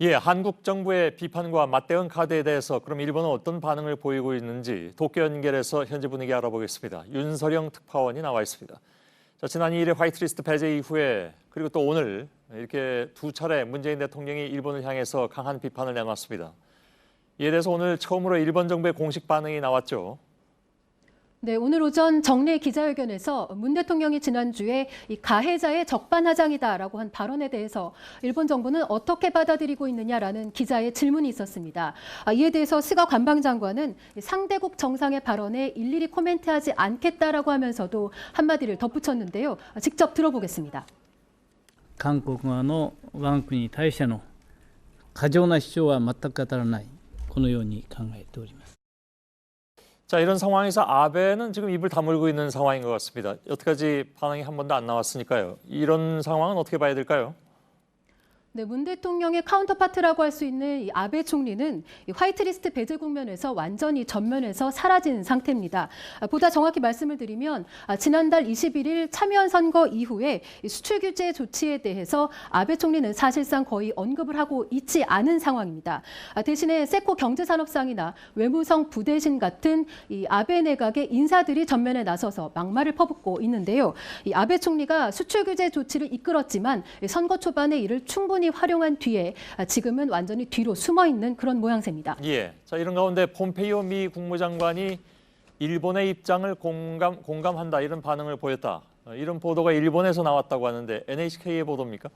예, 한국 정부의 비판과 맞대응 카드에 대해서 그럼 일본은 어떤 반응을 보이고 있는지 도쿄 연결해서 현재 분위기 알아보겠습니다. 윤서령 특파원이 나와 있습니다. 자, 지난 2일에 화이트리스트 배제 이후에 그리고 또 오늘 이렇게 두 차례 문재인 대통령이 일본을 향해서 강한 비판을 내놨습니다. 이에 대해서 오늘 처음으로 일본 정부의 공식 반응이 나왔죠. 네, 오늘 오전 정례 기자회견에서 문 대통령이 지난주에 이 가해자의 적반하장이다라고 한 발언에 대해서 일본 정부는 어떻게 받아들이고 있느냐라는 기자의 질문이 있었습니다. 이에 대해서 스가 관방장관은 상대국 정상의 발언에 일일이 코멘트하지 않겠다라고 하면서도 한마디를 덧붙였는데요. 직접 들어보겠습니다. 韓国側の我が国に対しての過剰な主張は全く当たらない、このように考えております。 자, 이런 상황에서 아베는 지금 입을 다물고 있는 상황인 것 같습니다. 여태까지 반응이 한 번도 안 나왔으니까요. 이런 상황은 어떻게 봐야 될까요? 네, 문 대통령의 카운터파트라고 할 수 있는 이 아베 총리는 이 화이트리스트 배제 국면에서 완전히 전면에서 사라진 상태입니다. 보다 정확히 말씀을 드리면 지난달 21일 참여연 선거 이후에 수출 규제 조치에 대해서 아베 총리는 사실상 거의 언급을 하고 있지 않은 상황입니다. 대신에 세코 경제산업상이나 외무성 부대신 같은 이 아베 내각의 인사들이 전면에 나서서 막말을 퍼붓고 있는데요. 이 아베 총리가 수출 규제 조치를 이끌었지만 선거 초반에 이를 충분히 활용한 뒤에 지금은 완전히 뒤로 숨어 있는 그런 모양새입니다. 예. 자, 이런 가운데 폼페이오 미 국무장관이 일본의 입장을 공감한다 이런 반응을 보였다. 이런 보도가 일본에서 나왔다고 하는데 NHK의 보도입니까?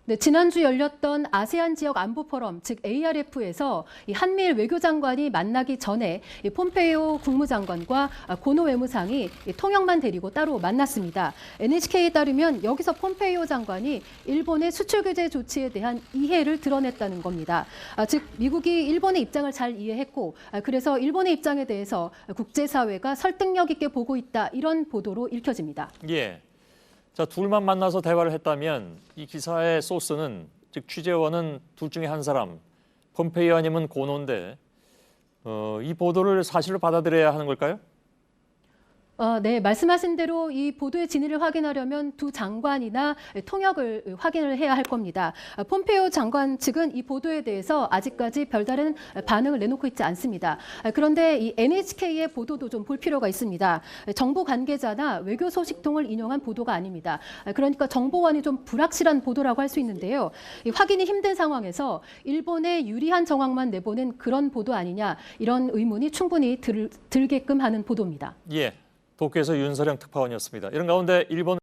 네, 지난주 열렸던 아세안 지역 안보 포럼, 즉 ARF에서 이 한미일 외교장관이 만나기 전에 이 폼페이오 국무장관과 고노 외무상이 통역만 데리고 따로 만났습니다. NHK에 따르면 여기서 폼페이오 장관이 일본의 수출 규제 조치에 대한 이해를 드러냈다는 겁니다. 즉 미국이 일본의 입장을 잘 이해했고 그래서 일본의 입장에 대해서 국제사회가 설득력 있게 보고 있다 이런 보도로 읽혀집니다. 예. 자, 둘만 만나서 대화를 했다면 이 기사의 소스는 즉 취재원은 둘 중에 한 사람, 폼페이오 아니면 고노인데 이 보도를 사실로 받아들여야 하는 걸까요? 네, 말씀하신 대로 이 보도의 진위를 확인하려면 두 장관이나 통역을 확인을 해야 할 겁니다. 폼페이오 장관 측은 이 보도에 대해서 아직까지 별다른 반응을 내놓고 있지 않습니다. 그런데 이 NHK의 보도도 좀 볼 필요가 있습니다. 정보 관계자나 외교 소식통을 인용한 보도가 아닙니다. 그러니까 정보원이 좀 불확실한 보도라고 할 수 있는데요. 확인이 힘든 상황에서 일본에 유리한 정황만 내보낸 그런 보도 아니냐 이런 의문이 충분히 들게끔 하는 보도입니다. 예. 도쿄에서 윤서령 특파원이었습니다. 이런 가운데 일본